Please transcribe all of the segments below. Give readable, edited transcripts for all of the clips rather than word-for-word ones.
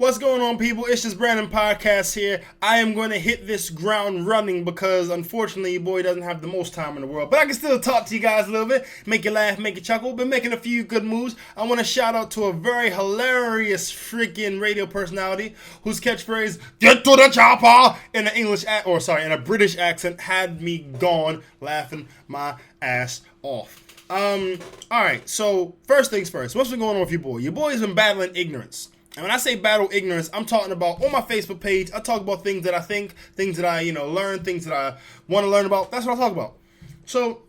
What's going on, people? ItsJusBrandon Podcast here. I am going to hit this ground running because, unfortunately, your boy doesn't have the most time in the world. But I can still talk to you guys a little bit, make you laugh, make you chuckle. Been making a few good moves. I want to shout out to a very hilarious freaking radio personality whose catchphrase, "Get to the chopper," in an in a British accent had me gone laughing my ass off. Alright, so first things first. What's been going on with your boy? Your boy's been battling ignorance. And when I say battle ignorance, I'm talking about on my Facebook page. I talk about things that I think, things that I, learn, things that I want to learn about. That's what I talk about. So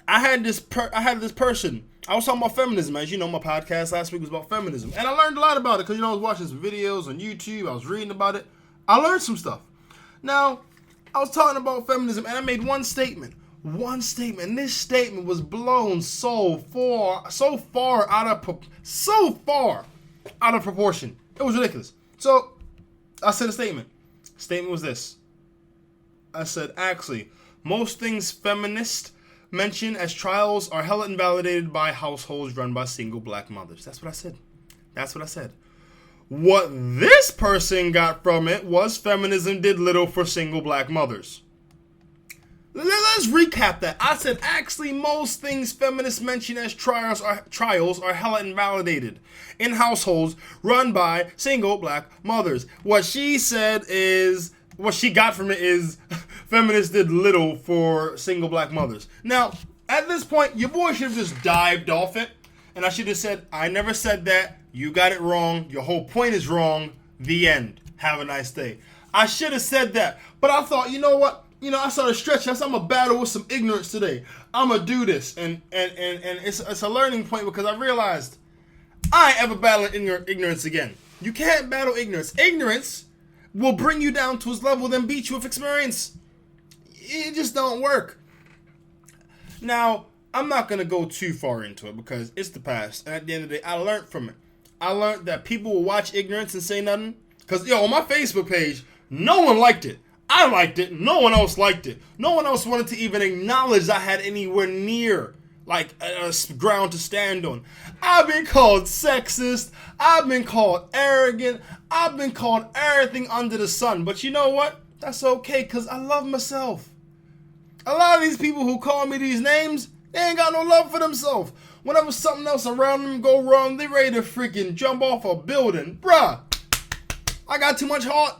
I had this person. I was talking about feminism. As you know, my podcast last week was about feminism. And I learned a lot about it because, I was watching some videos on YouTube. I was reading about it. I learned some stuff. Now, I was talking about feminism and I made one statement. And this statement was blown so far out of proportion. It was ridiculous. So, I said a statement. Statement was this. I said, actually, most things feminists mention as trials are hella invalidated by households run by single black mothers. That's what I said. What this person got from it was feminism did little for single black mothers. Let's recap that. I said, actually, most things feminists mention as trials are hella invalidated in households run by single black mothers. What she got from it is feminists did little for single black mothers. Now, at this point, your boy should have just dived off it, and I should have said, I never said that. You got it wrong. Your whole point is wrong. The end. Have a nice day. I should have said that, but I thought, you know what? I started stretching. I said, I'm going to battle with some ignorance today. I'm going to do this. And it's a learning point because I realized I ain't ever battling ignorance again. You can't battle ignorance. Ignorance will bring you down to his level, then beat you with experience. It just don't work. Now, I'm not going to go too far into it because it's the past. And at the end of the day, I learned from it. I learned that people will watch ignorance and say nothing. Because, on my Facebook page, no one liked it. I liked it. No one else liked it. No one else wanted to even acknowledge I had anywhere near a ground to stand on. I've been called sexist. I've been called arrogant. I've been called everything under the sun. But you know what? That's okay because I love myself. A lot of these people who call me these names, they ain't got no love for themselves. Whenever something else around them go wrong, they ready to freaking jump off a building. Bruh, I got too much heart.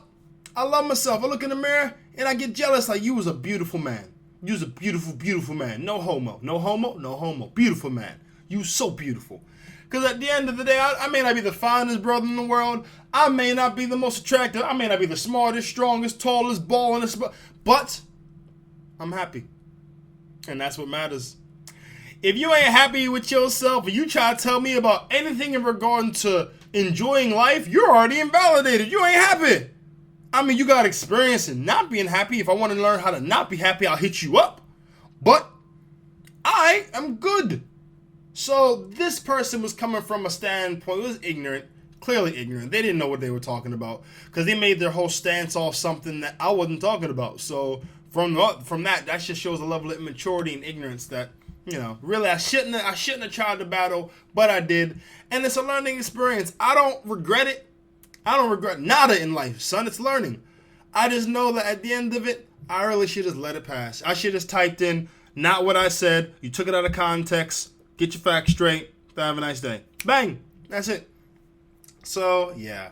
I love myself. I look in the mirror and I get jealous like you was a beautiful man. You was a beautiful, beautiful man. No homo. No homo. No homo. Beautiful man. You so beautiful. Because at the end of the day, I may not be the finest brother in the world. I may not be the most attractive. I may not be the smartest, strongest, tallest, ballingest. But I'm happy. And that's what matters. If you ain't happy with yourself and you try to tell me about anything in regard to enjoying life, you're already invalidated. You ain't happy. I mean, you got experience in not being happy. If I want to learn how to not be happy, I'll hit you up. But I am good. So this person was coming from a standpoint, it was ignorant, clearly ignorant. They didn't know what they were talking about because they made their whole stance off something that I wasn't talking about. So from that just shows a level of immaturity and ignorance that, really I shouldn't have tried to battle, but I did. And it's a learning experience. I don't regret it. I don't regret nada in life, son. It's learning. I just know that at the end of it, I really should just let it pass. I should just typed in, not what I said. You took it out of context. Get your facts straight. Have a nice day. Bang. That's it. So, yeah.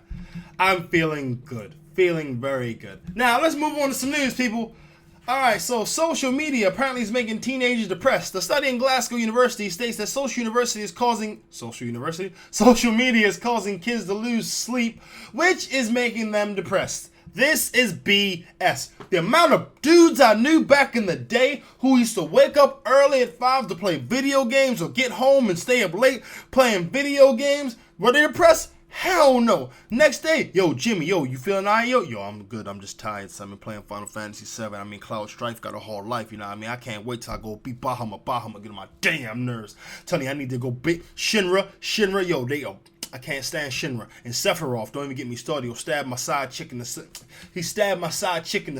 I'm feeling good. Feeling very good. Now, let's move on to some news, people. Alright, so social media apparently is making teenagers depressed. The study in Glasgow University states that social media is causing kids to lose sleep, which is making them depressed. This is BS. The amount of dudes I knew back in the day who used to wake up early at 5 to play video games or get home and stay up late playing video games, were they depressed? Hell no. Next day, yo, Jimmy, yo, you feeling alright, yo? Yo, I'm good. I'm just tired. So I've been playing Final Fantasy 7. I mean, Cloud Strife got a hard life, you know what I mean? I can't wait till I go beat Bahama, get on my damn nerves. Telling you, I need to go beat Shinra, yo, I can't stand Shinra. And Sephiroth, don't even get me started. He stabbed my side chick in the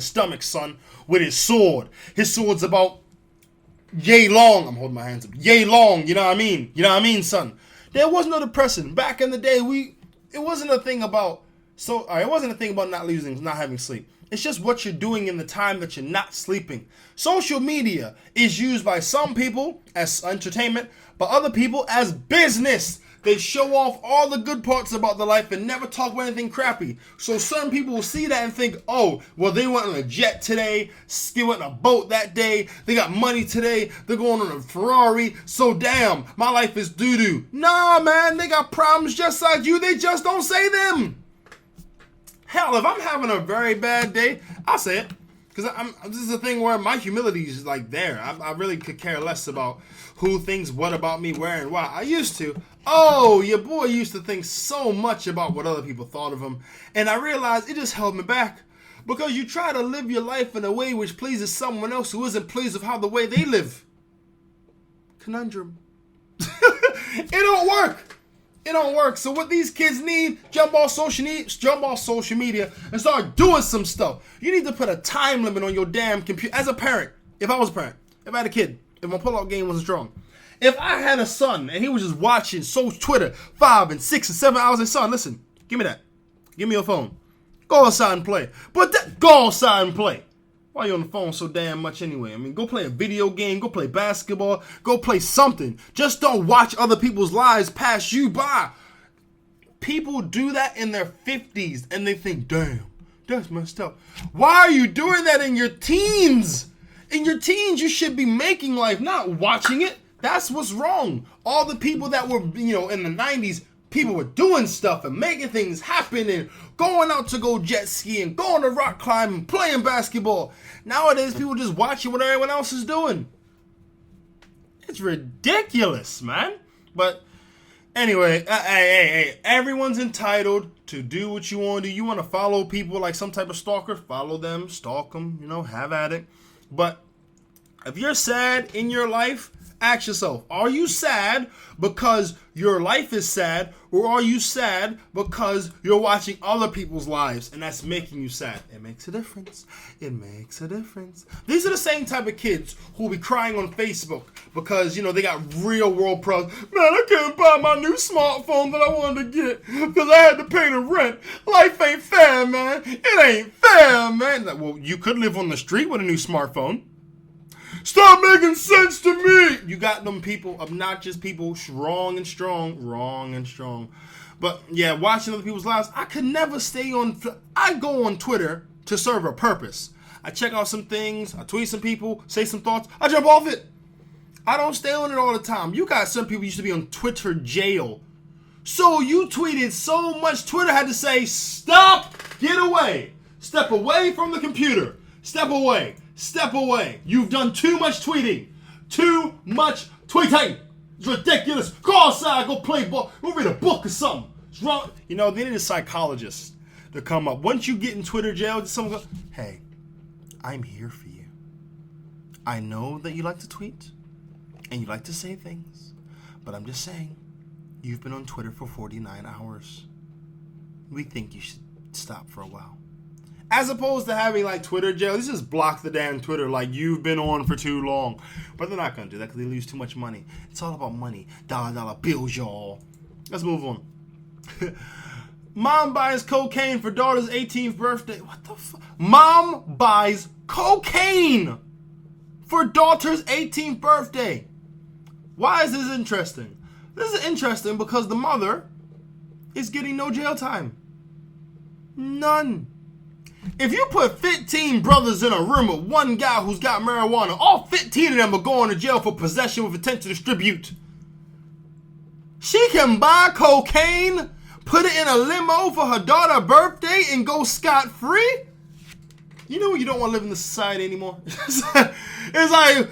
stomach, son, with his sword. His sword's about yay long. I'm holding my hands up. Yay long, you know what I mean? son? There was no depression. Back in the day, it wasn't a thing about So, all right, it wasn't a thing about not having sleep. It's just what you're doing in the time that you're not sleeping. Social media is used by some people as entertainment, but other people as business. They show off all the good parts about their life and never talk about anything crappy. So certain people will see that and think, oh, well, they went on a jet today. They went on a boat that day. They got money today. They're going on a Ferrari. So damn, my life is doo-doo. Nah, man, they got problems just like you. They just don't say them. Hell, if I'm having a very bad day, I'll say it. Because this is a thing where my humility is like there. I really could care less about who thinks what about me, where, and why. I used to. Oh, your boy used to think so much about what other people thought of him. And I realized it just held me back. Because you try to live your life in a way which pleases someone else who isn't pleased with how the way they live. Conundrum. It don't work. It don't work. So what these kids need, jump off social media and start doing some stuff. You need to put a time limit on your damn computer. As a parent, if I was a parent, if I had a kid, if my pull-out game wasn't strong, if I had a son and he was just watching Twitter 5 and 6 and 7 hours, and son, listen, give me that. Give me your phone. Go outside and play. Go outside and play. Why are you on the phone so damn much anyway? I mean, go play a video game, go play basketball, go play something. Just don't watch other people's lives pass you by. People do that in their 50s and they think, damn, that's messed up. Why are you doing that in your teens? In your teens, you should be making life, not watching it. That's what's wrong. All the people that were, in the 90s, people were doing stuff and making things happen and going out to go jet skiing, going to rock climbing, playing basketball. Nowadays, people just watching what everyone else is doing. It's ridiculous, man. But anyway, hey, everyone's entitled to do what you want to do. You want to follow people like some type of stalker, follow them, stalk them, have at it. But if you're sad in your life, ask yourself, are you sad because your life is sad, or are you sad because you're watching other people's lives and that's making you sad? It makes a difference. It makes a difference. These are the same type of kids who will be crying on Facebook because, they got real world problems. Man, I couldn't buy my new smartphone that I wanted to get because I had to pay the rent. Life ain't fair, man. It ain't fair, man. Well, you could live on the street with a new smartphone. Stop making sense to me! You got them people, obnoxious people, wrong and strong. But yeah, watching other people's lives, I could never stay on. I go on Twitter to serve a purpose. I check out some things, I tweet some people, say some thoughts, I jump off it. I don't stay on it all the time. You got some people used to be on Twitter jail. So you tweeted so much, Twitter had to say, stop, get away. Step away from the computer. Step away. Step away. You've done too much tweeting. Too much tweeting. It's ridiculous. Go outside. Go play ball. Go read a book or something. It's wrong. They need a psychologist to come up. Once you get in Twitter jail, someone goes, hey, I'm here for you. I know that you like to tweet and you like to say things, but I'm just saying, you've been on Twitter for 49 hours. We think you should stop for a while. As opposed to having Twitter jail, they just block the damn Twitter like you've been on for too long. But they're not going to do that because they lose too much money. It's all about money. Dollar bills, y'all. Let's move on. Mom buys cocaine for daughter's 18th birthday. What the fuck? Mom buys cocaine for daughter's 18th birthday. Why is this interesting? This is interesting because the mother is getting no jail time. None. If you put 15 brothers in a room with one guy who's got marijuana, all 15 of them are going to jail for possession with intent to distribute. She can buy cocaine, put it in a limo for her daughter's birthday, and go scot-free? You know you don't want to live in this society anymore? It's like,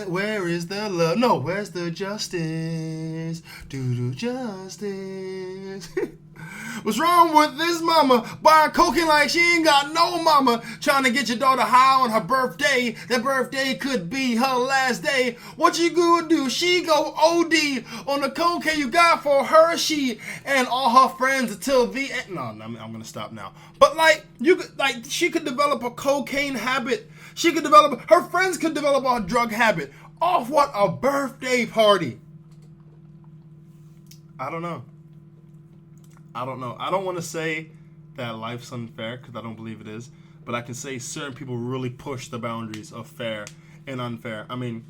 where is the love? No, where's the justice? Do justice. What's wrong with this mama buying cocaine like she ain't got no mama, trying to get your daughter high on her birthday? That birthday could be her last day. What you gonna do? She go OD on the cocaine you got for her, she and all her friends until the end. No, I'm gonna stop now. But she could develop a cocaine habit. Her friends could develop a drug habit off what? A birthday party. I don't know. I don't want to say that life's unfair, because I don't believe it is. But I can say certain people really push the boundaries of fair and unfair. I mean,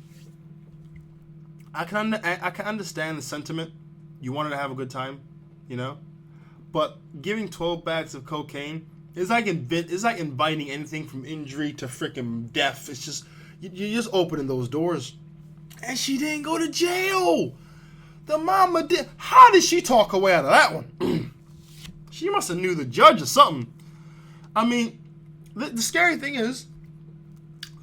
I can understand the sentiment. You wanted to have a good time, you know? But giving 12 bags of cocaine is like inviting anything from injury to freaking death. It's just, you're just opening those doors. And she didn't go to jail. The mama did. How did she talk her way out of that one? She must have knew the judge or something. I mean, the scary thing is,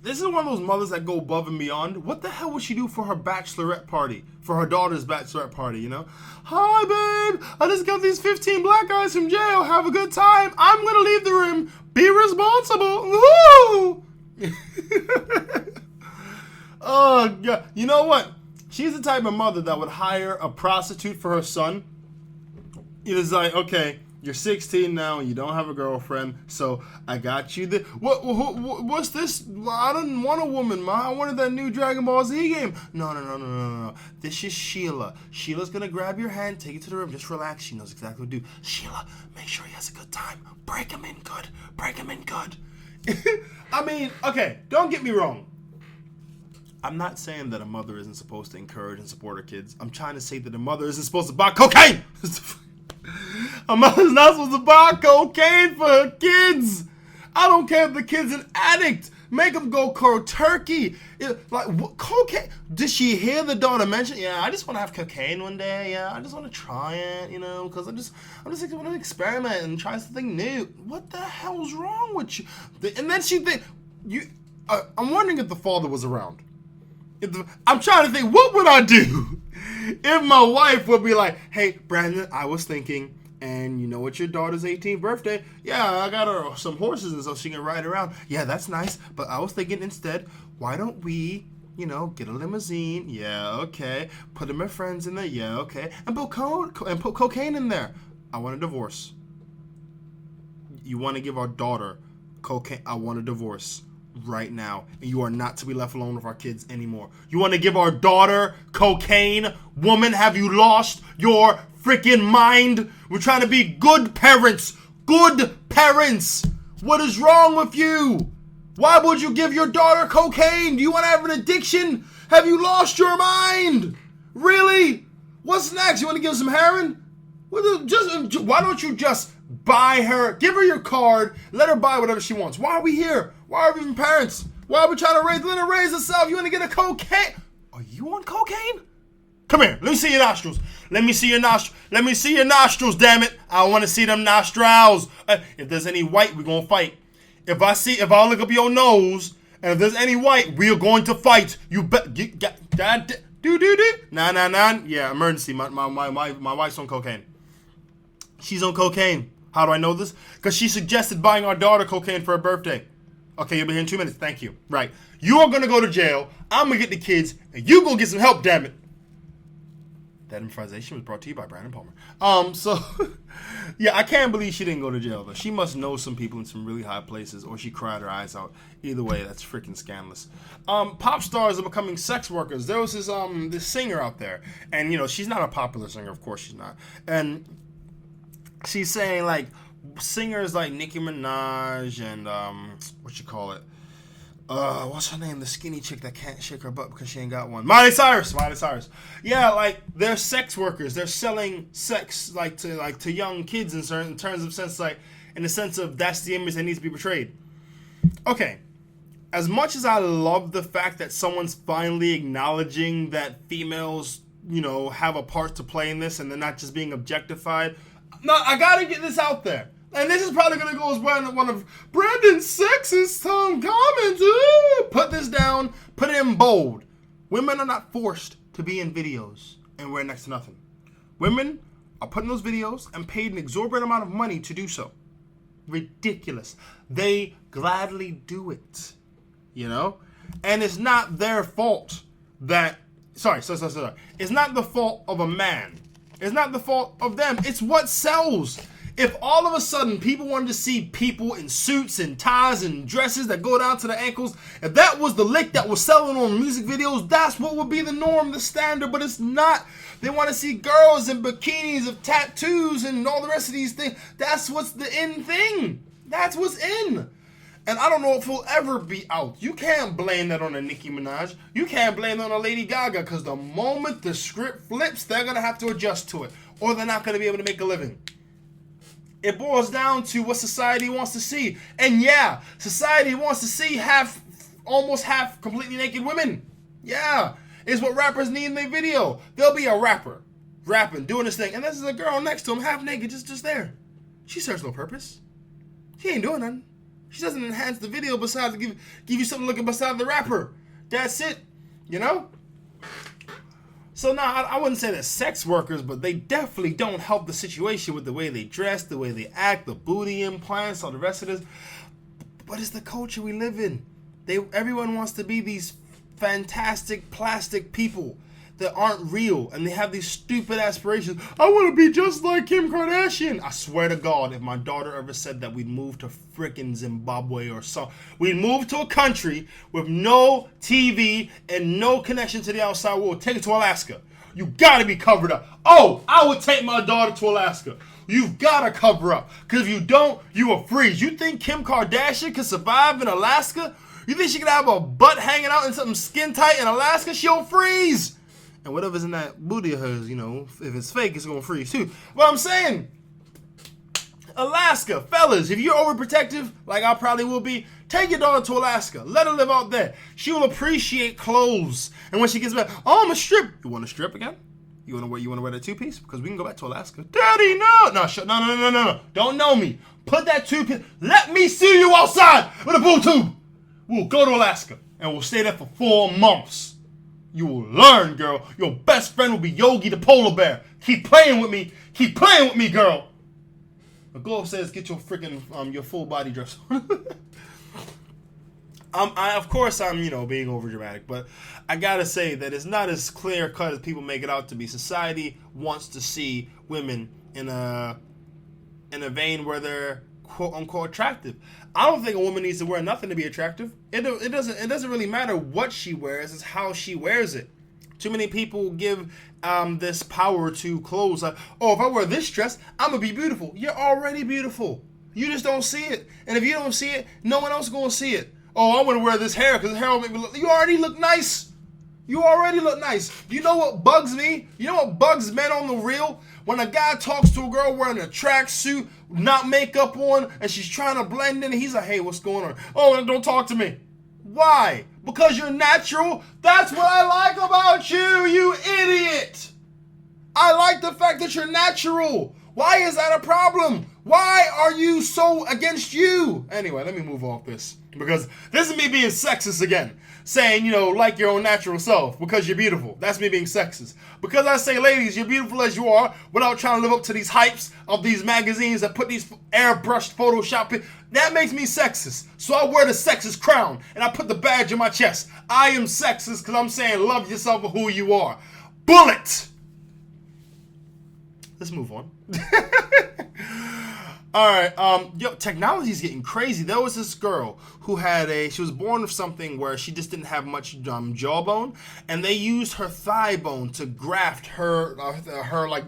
this is one of those mothers that go above and beyond. What the hell would she do for her bachelorette party? For her daughter's bachelorette party, you know? Hi, babe. I just got these 15 black guys from jail. Have a good time. I'm going to leave the room. Be responsible. Woo! Oh, God. You know what? She's the type of mother that would hire a prostitute for her son. It's like, okay, you're 16 now and you don't have a girlfriend, so I got you the... What's this? I didn't want a woman, Ma. I wanted that new Dragon Ball Z game. No. This is Sheila. Sheila's gonna grab your hand, take you to the room. Just relax. She knows exactly what to do. Sheila, make sure he has a good time. Break him in good. I mean, okay, don't get me wrong. I'm not saying that a mother isn't supposed to encourage and support her kids. I'm trying to say that a mother isn't supposed to buy cocaine. A mother's not supposed to buy cocaine for her kids. I don't care if the kid's an addict. Make him go cold turkey. Cocaine. Did she hear the daughter mention? Yeah, I just want to have cocaine one day. Yeah, I just want to try it, you know, because I'm just want to experiment and try something new. What the hell's wrong with you? And then she think I'm wondering if the father was around. I'm trying to think, what would I do if my wife would be like, hey, Brandon, I was thinking, and you know, it's your daughter's 18th birthday. Yeah, I got her some horses and so she can ride around. Yeah, that's nice. But I was thinking instead, why don't we, you know, get a limousine? Yeah, okay. Put my friends in there. Yeah, okay. And put cocaine in there. I want a divorce. You want to give our daughter cocaine? I want a divorce. Right now, and you are not to be left alone with our kids anymore. You want to give our daughter cocaine? Woman, have you lost your freaking mind? We're trying to be good parents. Good parents. What is wrong with you? Why would you give your daughter cocaine? Do you want to have an addiction? Have you lost your mind? Really? What's next? You want to give some heroin? Why don't you just buy her, give her your card, let her buy whatever she wants? Why are we here? Why are we even parents? Why are we trying to let her raise herself? You want to get a cocaine? Are you on cocaine? Come here. Let me see your nostrils. Let me see your nostrils, damn it. I want to see them nostrils. If there's any white, we're going to fight. If I look up your nose, and if there's any white, we are going to fight. You bet. Nah. Yeah, emergency. My wife's on cocaine. She's on cocaine. How do I know this? Because she suggested buying our daughter cocaine for her birthday. Okay, you'll be here in 2 minutes. Thank you. Right. You are going to go to jail. I'm going to get the kids. And you go get some help, damn it. That improvisation was brought to you by Brandon Palmer. Yeah, I can't believe she didn't go to jail, though. She must know some people in some really high places, or she cried her eyes out. Either way, that's freaking scandalous. Pop stars are becoming sex workers. There was this singer out there. And, you know, she's not a popular singer. Of course she's not. And she's saying, like, singers like Nicki Minaj and, what's her name? The skinny chick that can't shake her butt because she ain't got one. Miley Cyrus. Yeah, like, they're sex workers. They're selling sex, to young kids in terms of sense, like, in the sense of that's the image that needs to be portrayed. Okay. As much as I love the fact that someone's finally acknowledging that females, you know, have a part to play in this and they're not just being objectified, no, I gotta get this out there. And this is probably gonna go as one of Brandon's sexist comments. Put this down, put it in bold. Women are not forced to be in videos and wear next to nothing. Women are put in those videos and paid an exorbitant amount of money to do so. Ridiculous. They gladly do it. You know? And it's not their fault that... Sorry. It's not the fault of a man. It's not the fault of them. It's what sells. If all of a sudden people wanted to see people in suits and ties and dresses that go down to the ankles, if that was the lick that was selling on music videos, that's what would be the norm, the standard, but it's not. They want to see girls in bikinis of tattoos and all the rest of these things. That's what's the in thing. That's what's in. And I don't know if he'll ever be out. You can't blame that on a Nicki Minaj. You can't blame that on a Lady Gaga, because the moment the script flips, they're going to have to adjust to it, or they're not going to be able to make a living. It boils down to what society wants to see. And yeah, society wants to see almost half completely naked women. Yeah, is what rappers need in their video. There'll be a rapper rapping, doing this thing, and this is a girl next to him, half naked, just there. She serves no purpose. She ain't doing nothing. She doesn't enhance the video besides give you something looking beside the rapper. That's it, you know? So now, I wouldn't say they're sex workers, but they definitely don't help the situation with the way they dress, the way they act, the booty implants, all the rest of this. But it's the culture we live in. Everyone wants to be these fantastic plastic people that aren't real, and they have these stupid aspirations. I want to be just like Kim Kardashian. I swear to God, if my daughter ever said that we'd move to frickin' Zimbabwe or something, we'd move to a country with no TV and no connection to the outside world, take it to Alaska. You gotta be covered up. Oh, I would take my daughter to Alaska. You've gotta cover up, because if you don't, you will freeze. You think Kim Kardashian could survive in Alaska? You think she could have a butt hanging out in something skin tight in Alaska? She'll freeze. And whatever's in that booty of hers, you know, if it's fake, it's gonna freeze too. What I'm saying, Alaska, fellas, if you're overprotective, like I probably will be, take your daughter to Alaska. Let her live out there. She will appreciate clothes. And when she gets back, oh, I'm a strip. You want to strip again? You want to wear that two-piece? Because we can go back to Alaska. Daddy, no. No. Don't know me. Put that two-piece. Let me see you outside with a boob tube. We'll go to Alaska, and we'll stay there for 4 months. You will learn, girl. Your best friend will be Yogi the polar bear. Keep playing with me. Keep playing with me, girl. The go upstairs, get your freaking your full body dress on. Of course I'm being over dramatic, but I gotta say that it's not as clear cut as people make it out to be. Society wants to see women in a vein where they're quote unquote attractive. I don't think a woman needs to wear nothing to be attractive. It doesn't really matter what she wears, it's how she wears it. Too many people give this power to clothes. Like, oh, if I wear this dress, I'm gonna be beautiful. You're already beautiful. You just don't see it. And if you don't see it, no one else is gonna see it. Oh, I want to wear this hair because the hair will make me look. You already look nice. You already look nice. You know what bugs me? You know what bugs men on the real? When a guy talks to a girl wearing a tracksuit, not makeup on, and she's trying to blend in, and he's like, hey, what's going on? Oh, don't talk to me. Why? Because you're natural? That's what I like about you, you idiot. I like the fact that you're natural. Why is that a problem? Why are you so against you? Anyway, let me move off this. Because this is me being sexist again. Saying, like your own natural self because you're beautiful. That's me being sexist. Because I say, ladies, you're beautiful as you are without trying to live up to these hypes of these magazines that put these airbrushed Photoshop. That makes me sexist. So I wear the sexist crown and I put the badge on my chest. I am sexist because I'm saying love yourself for who you are. Bullet! Let's move on. Alright, technology's getting crazy. There was this girl who she was born with something where she just didn't have much jawbone, and they used her thigh bone to graft her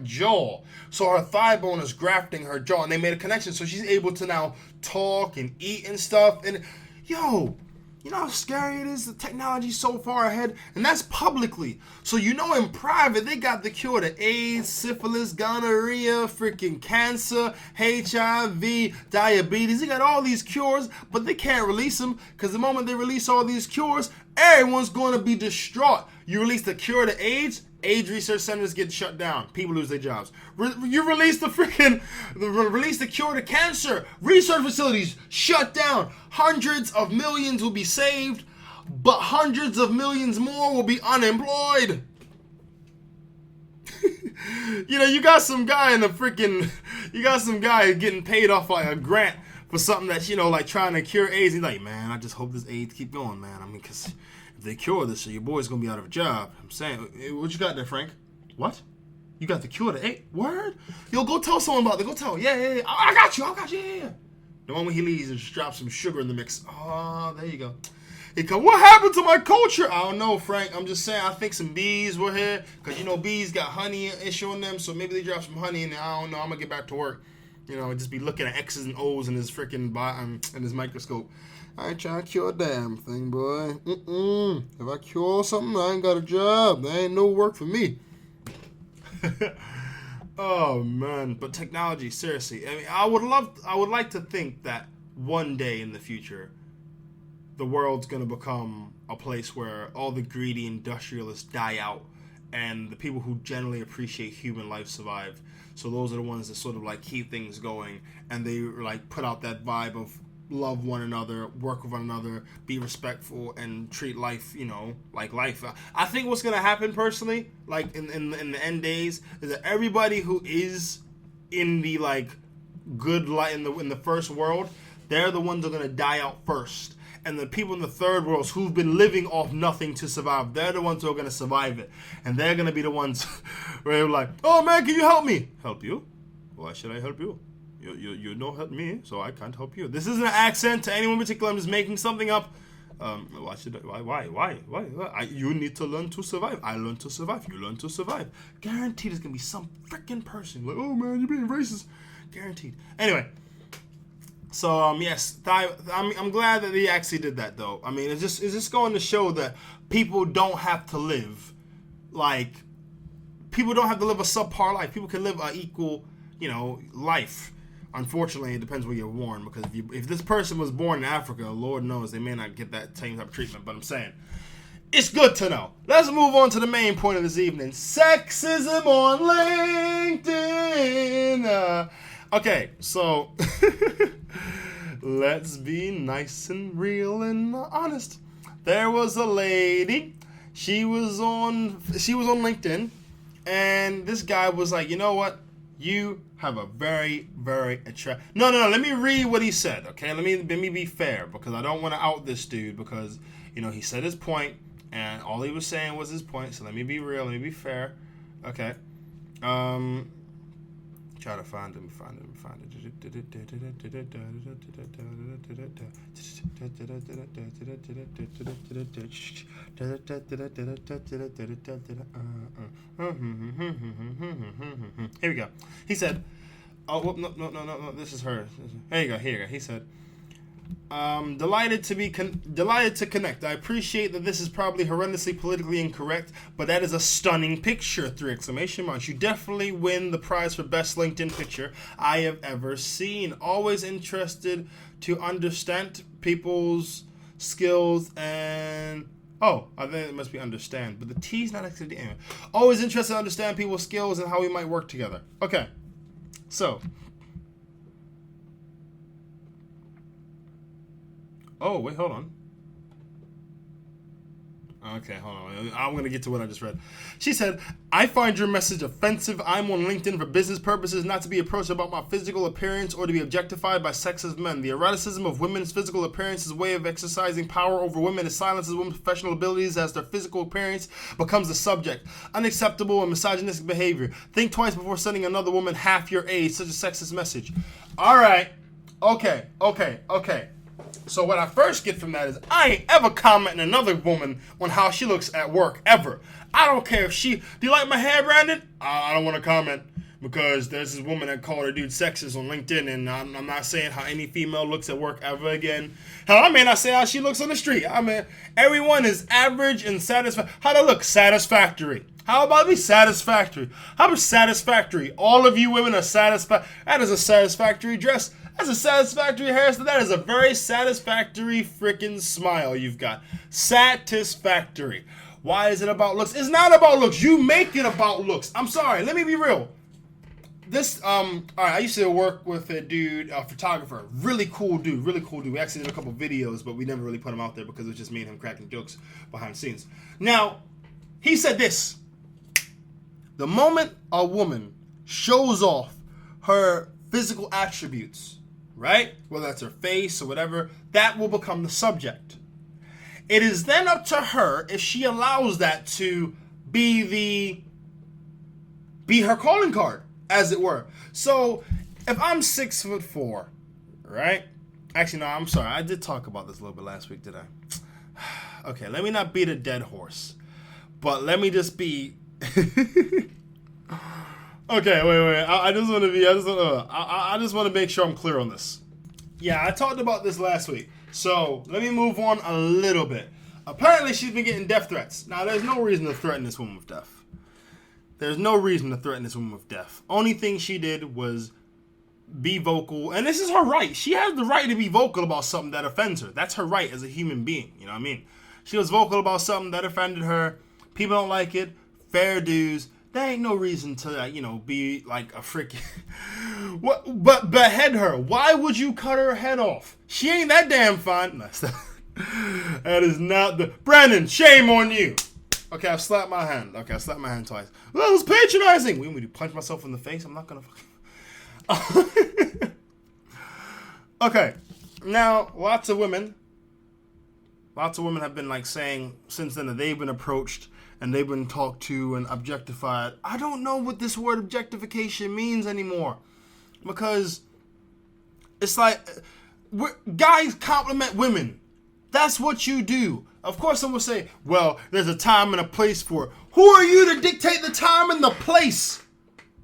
jaw. So her thigh bone is grafting her jaw, and they made a connection, so she's able to now talk and eat and stuff. And you know how scary it is? The technology's so far ahead, and that's publicly. So in private, they got the cure to AIDS, syphilis, gonorrhea, freaking cancer, HIV, diabetes. They got all these cures, but they can't release them, because the moment they release all these cures, everyone's going to be distraught. You release the cure to AIDS research centers get shut down. People lose their jobs. You release the cure to cancer. Research facilities shut down. Hundreds of millions will be saved, but hundreds of millions more will be unemployed. You got some guy getting paid off like a grant for something that's, like trying to cure AIDS. He's like, man, I just hope this AIDS keep going, man. I mean, because if they cure this, so your boy's going to be out of a job. I'm saying, what you got there, Frank? What? You got the cure to AIDS? Word? Yo, go tell someone about it. Go tell. Yeah. I got you. Yeah. The moment he leaves, and just drop some sugar in the mix. Oh, there you go. He come, what happened to my culture? I don't know, Frank. I'm just saying, I think some bees were here. Because, bees got honey issue on them. So maybe they dropped some honey in there. I don't know. I'm going to get back to work. Just be looking at X's and O's in his freaking in his microscope. I ain't trying to cure a damn thing, boy. If I cure something, I ain't got a job. There ain't no work for me. Oh, man. But technology, seriously. I mean, I would like to think that one day in the future, the world's going to become a place where all the greedy industrialists die out and the people who generally appreciate human life survive. So those are the ones that sort of like keep things going, and they like put out that vibe of love one another, work with one another, be respectful, and treat life, like life. I think what's going to happen personally, like in the end days, is that everybody who is in the like good light in the first world, they're the ones that are going to die out first. And the people in the third world who've been living off nothing to survive, they're the ones who are going to survive it. And they're going to be the ones where they're like, oh man, can you help me? Help you? Why should I help you? You don't help me, so I can't help you. This isn't an accent to anyone in particular. I'm just making something up. Why should I? Why? You need to learn to survive. I learn to survive. You learn to survive. Guaranteed there's going to be some freaking person like, oh man, you're being racist. Guaranteed. Anyway. So yes, I'm glad that he actually did that though. I mean, it's just going to show that people don't have to live a subpar life. People can live an equal, life. Unfortunately, it depends where you're born, because if this person was born in Africa, Lord knows they may not get that same type of treatment. But I'm saying, it's good to know. Let's move on to the main point of this evening: sexism on LinkedIn. Okay, so let's be nice and real and honest. There was a lady. She was on LinkedIn, and this guy was like, you know what? You have a very, very attractive. No. Let me read what he said. Okay, let me be fair, because I don't want to out this dude, because he said his point, and all he was saying was his point. So let me be real. Let me be fair. Okay. Try to find him. Here we go. He said, oh, no, this is her. Here you go. He said, delighted to connect. I appreciate that this is probably horrendously politically incorrect, but that is a stunning picture! 3 exclamation marks. You definitely win the prize for best LinkedIn picture I have ever seen. Always interested to understand people's skills and... Oh, I think it must be understand, but the T's not actually the end. Always interested to understand people's skills and how we might work together. Okay, so... Oh, wait, hold on. Okay, hold on. I'm going to get to what I just read. She said, I find your message offensive. I'm on LinkedIn for business purposes, not to be approached about my physical appearance or to be objectified by sexist men. The eroticism of women's physical appearance is a way of exercising power over women. It silences women's professional abilities as their physical appearance becomes the subject. Unacceptable and misogynistic behavior. Think twice before sending another woman half your age such a sexist message. All right. Okay. So what I first get from that is I ain't ever commenting another woman on how she looks at work, ever. I don't care if do you like my hair, Brandon? I don't want to comment, because there's this woman that called her dude sexist on LinkedIn, and I'm not saying how any female looks at work ever again. Hell, I may not say how she looks on the street. I mean, everyone is average and satisfactory. How to look satisfactory? How about me satisfactory? How about satisfactory? All of you women are satisfactory. That is a satisfactory dress. That's a satisfactory hairstyle. That is a very satisfactory freaking smile you've got. Satisfactory. Why is it about looks? It's not about looks. You make it about looks. I'm sorry. Let me be real. All right, I used to work with a dude, a photographer. Really cool dude. We actually did a couple videos, but we never really put him out there because it was just me and him cracking jokes behind the scenes. Now, he said this. The moment a woman shows off her physical attributes, right? Whether that's her face or whatever, that will become the subject. It is then up to her if she allows that to be her calling card, as it were. So if I'm 6'4", right? Actually, no, I'm sorry. I did talk about this a little bit last week, did I? Okay, let me not beat a dead horse, but let me just be. Okay, wait. I just want to make sure I'm clear on this. Yeah, I talked about this last week, so let me move on a little bit. Apparently, she's been getting death threats. Now, there's no reason to threaten this woman with death. There's no reason to threaten this woman with death. Only thing she did was be vocal, and this is her right. She has the right to be vocal about something that offends her. That's her right as a human being. You know what I mean? She was vocal about something that offended her. People don't like it. Fair dues. There ain't no reason to, be like a freaking... What? But behead her. Why would you cut her head off? She ain't that damn fine. No, that is not the... Brandon, shame on you. Okay, I slapped my hand. Okay, I slapped my hand twice. Well, that was patronizing. We would punch myself in the face. I'm not gonna... Okay, now, lots of women have been, saying since then that they've been approached and they've been talked to and objectified. I don't know what this word objectification means anymore. Because it's like, guys compliment women. That's what you do. Of course, someone will say, well, there's a time and a place for it. Who are you to dictate the time and the place?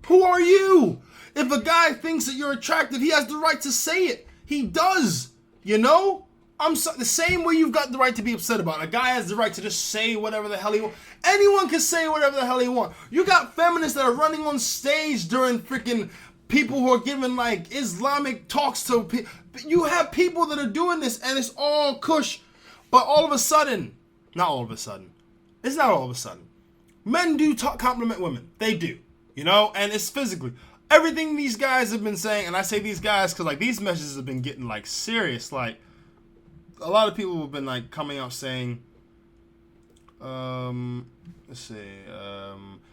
Who are you? If a guy thinks that you're attractive, he has the right to say it. He does, the same way you've got the right to be upset about it. A guy has the right to just say whatever the hell he wants. Anyone can say whatever the hell he wants. You got feminists that are running on stage during freaking people who are giving Islamic talks to people. You have people that are doing this and it's all cush. But all of a sudden, it's not all of a sudden. Men do compliment women. They do, and it's physically. Everything these guys have been saying, and I say these guys because these messages have been getting serious. A lot of people have been coming out saying, let's see,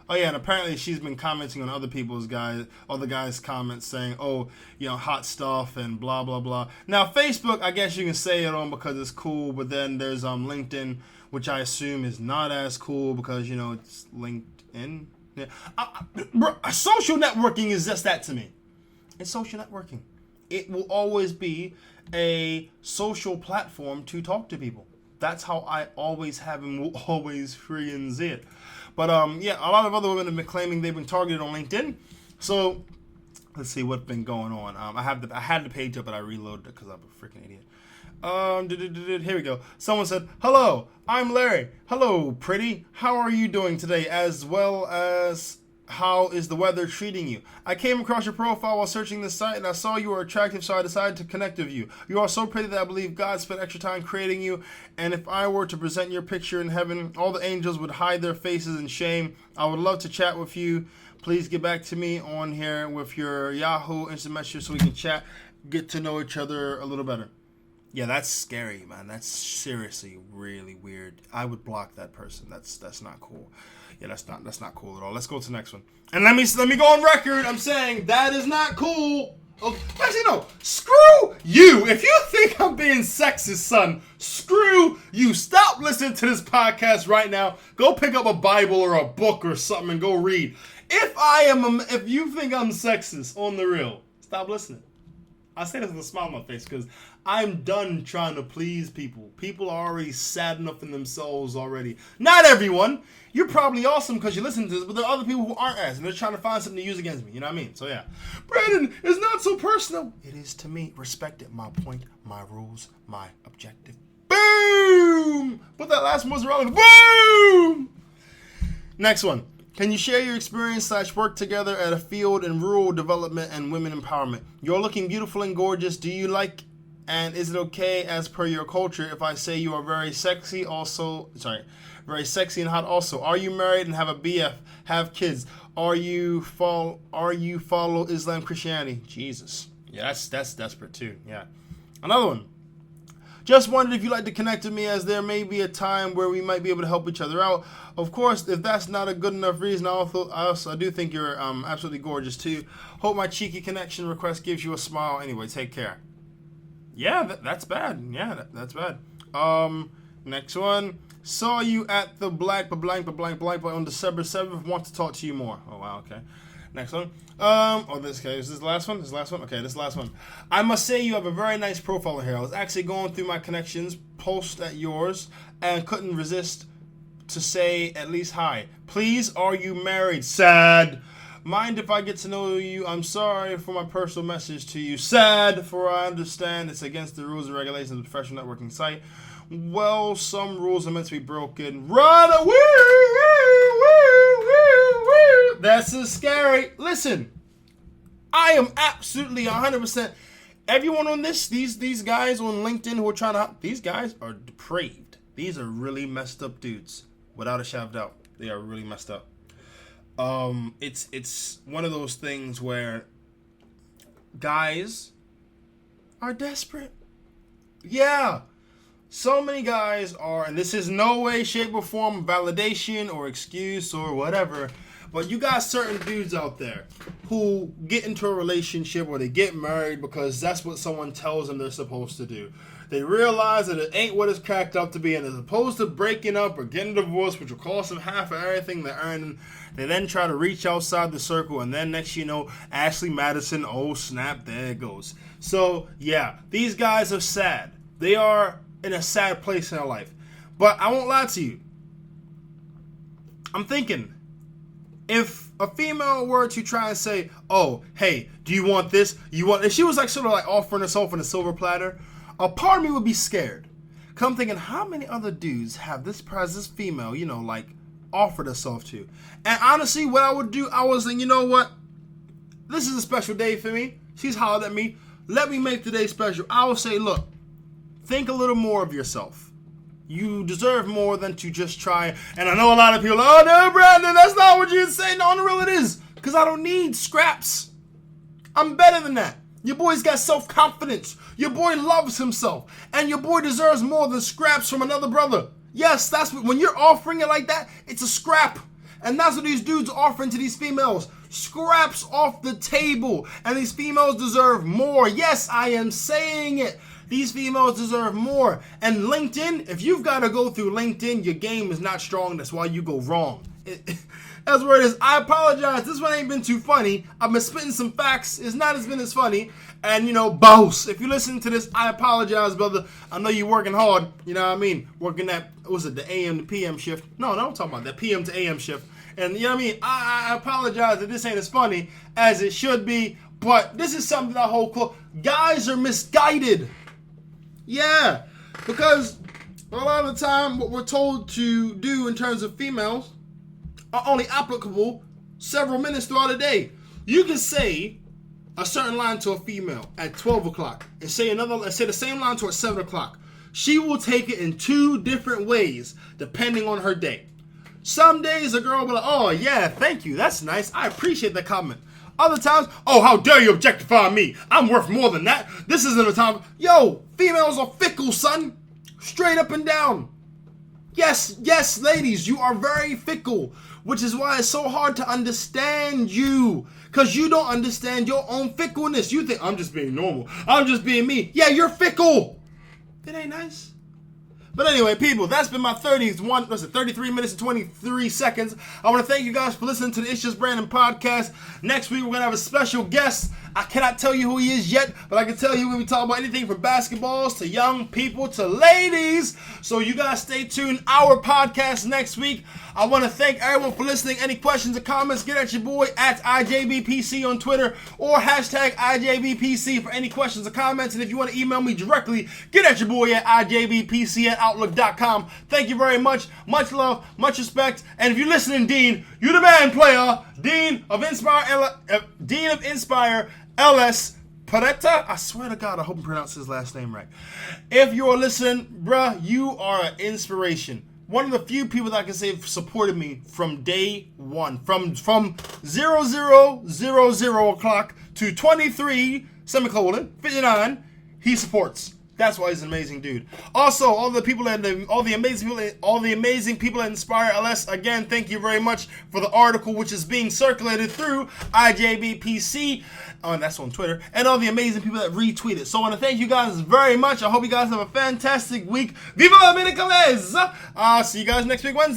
oh yeah, and apparently she's been commenting on other guys' comments saying, hot stuff and blah blah blah. Now Facebook, I guess you can say it on because it's cool, but then there's LinkedIn, which I assume is not as cool because it's LinkedIn. Yeah. Social networking is just that to me. It's social networking. It will always be a social platform to talk to people. That's how I always have and will always freaking see it. But yeah, a lot of other women have been claiming they've been targeted on LinkedIn. So let's see what's been going on. I had the page up, but I reloaded it because I'm a freaking idiot. Here we go. Someone said, hello, I'm Larry. Hello, pretty. How are you doing today? As well as how is the weather treating you? I came across your profile while searching this site and I saw you were attractive, so I decided to connect with you. You are so pretty that I believe God spent extra time creating you, and if I were to present your picture in heaven, all the angels would hide their faces in shame. I would love to chat with you. Please get back to me on here with your Yahoo instant message so we can chat, get to know each other a little better. Yeah, that's scary, man. That's seriously really weird. I would block that person. That's not cool. Yeah, that's not cool at all. Let's go to the next one. And let me go on record. I'm saying that is not cool. Oh, actually, no. Screw you. If you think I'm being sexist, son, screw you. Stop listening to this podcast right now. Go pick up a Bible or a book or something and go read. If you think I'm sexist on the real, stop listening. I say this with a smile on my face because I'm done trying to please people. People are already sad enough in themselves already. Not everyone. You're probably awesome because you listen to this, but there are other people who aren't as, and they're trying to find something to use against me. You know what I mean? So yeah. Brandon, it's not so personal. It is to me. Respect it. My point, my rules, my objective. Boom! Put that last one was relevant. Boom! Next one. Can you share your experience / work together at a field in rural development and women empowerment? You're looking beautiful and gorgeous. Do you like, and is it okay as per your culture if I say you are very sexy very sexy and hot also? Are you married and have a BF, have kids? Are you follow Islam, Christianity? Jesus. Yeah, that's desperate too. Yeah. Another one. Just wondered if you'd like to connect with me, as there may be a time where we might be able to help each other out. Of course, if that's not a good enough reason, I do think you're absolutely gorgeous too. Hope my cheeky connection request gives you a smile. Anyway, take care. Yeah, that's bad. Yeah, that's bad. Next one. Saw you at the blank on December 7th. Want to talk to you more. Oh, wow, okay. Next one. This guy. Is this the last one? Okay, this is the last one. I must say you have a very nice profile here. I was actually going through my connections, post at yours, and couldn't resist to say at least hi. Please, are you married? Sad. Mind if I get to know you? I'm sorry for my personal message to you. Sad, for I understand it's against the rules and regulations of the professional networking site. Well, some rules are meant to be broken. Run away! That's so scary. Listen, I am absolutely 100%. Everyone on these guys on LinkedIn who are trying to, these guys are depraved. These are really messed up dudes. Without a shadow of doubt, they are really messed up. It's one of those things where guys are desperate. Yeah. So many guys are, and this is no way, shape, or form validation or excuse or whatever, but you got certain dudes out there who get into a relationship or they get married because that's what someone tells them they're supposed to do. They realize that it ain't what it's cracked up to be, and as opposed to breaking up or getting divorced, which will cost them half of everything they're earning, they then try to reach outside the circle, and then next you know, Ashley Madison, oh snap, there it goes. So, yeah, these guys are sad. They are in a sad place in their life. But I won't lie to you. I'm thinking, if a female were to try and say, oh, hey, do you want this? If she was like sort of like offering herself on a silver platter, a part of me would be scared. Cause I'm thinking, how many other dudes have this female, like offered herself to? And honestly, what I would do, I was thinking, you know what? This is a special day for me. She's hollered at me. Let me make today special. I would say, look, think a little more of yourself. You deserve more than to just try. And I know a lot of people are, oh no, Brandon, that's not what you're saying. No, real it is. Because I don't need scraps. I'm better than that. Your boy's got self-confidence. Your boy loves himself. And your boy deserves more than scraps from another brother. Yes, that's what, when you're offering it like that, it's a scrap. And that's what these dudes are offering to these females. Scraps off the table. And these females deserve more. Yes, I am saying it. These females deserve more. And LinkedIn, if you've got to go through LinkedIn, your game is not strong. That's why you go wrong. That's where it is. I apologize. This one ain't been too funny. I've been spitting some facts. It's not been as funny. And, boss, if you listen to this, I apologize, brother. I know you're working hard. You know what I mean? Working that, the AM to PM shift? No, I'm talking about that PM to AM shift. And, you know what I mean? I apologize that this ain't as funny as it should be. But this is something I hold close. Guys are misguided. Yeah, because a lot of the time what we're told to do in terms of females are only applicable several minutes throughout a day. You can say a certain line to a female at 12 o'clock and say the same line to her at 7 o'clock. She will take it in two different ways depending on her day. Some days a girl will be like, oh yeah, thank you, that's nice, I appreciate that comment. Other times, oh, how dare you objectify me? I'm worth more than that. This isn't a time. Yo, females are fickle, son. Straight up and down. Yes, ladies, you are very fickle, which is why it's so hard to understand you, because you don't understand your own fickleness. You think, I'm just being normal. I'm just being me. Yeah, you're fickle. It ain't nice. But anyway, people, that's been my 33 minutes and 23 seconds. I want to thank you guys for listening to the It's Just Brandon Podcast. Next week, we're going to have a special guest. I cannot tell you who he is yet, but I can tell you when we talk about anything from basketballs to young people to ladies. So you guys stay tuned. Our podcast next week. I want to thank everyone for listening. Any questions or comments, get at your boy at IJBPC on Twitter or hashtag IJBPC for any questions or comments. And if you want to email me directly, get at your boy at IJBPC@outlook.com. Thank you very much. Much love, much respect. And if you're listening, Dean, you the man player. Dean of Inspire LS Paretta. I swear to God, I hope I pronounced his last name right. If you're listening, bruh, you are an inspiration. One of the few people that I can say have supported me from day one. From 00:00 o'clock to 23:59, he supports. That's why he's an amazing dude. Also, all the amazing people at Inspire LS, again, thank you very much for the article which is being circulated through IJBPC. That's on Twitter. And all the amazing people that retweet it. So I want to thank you guys very much. I hope you guys have a fantastic week. Viva la America! See you guys next week Wednesday.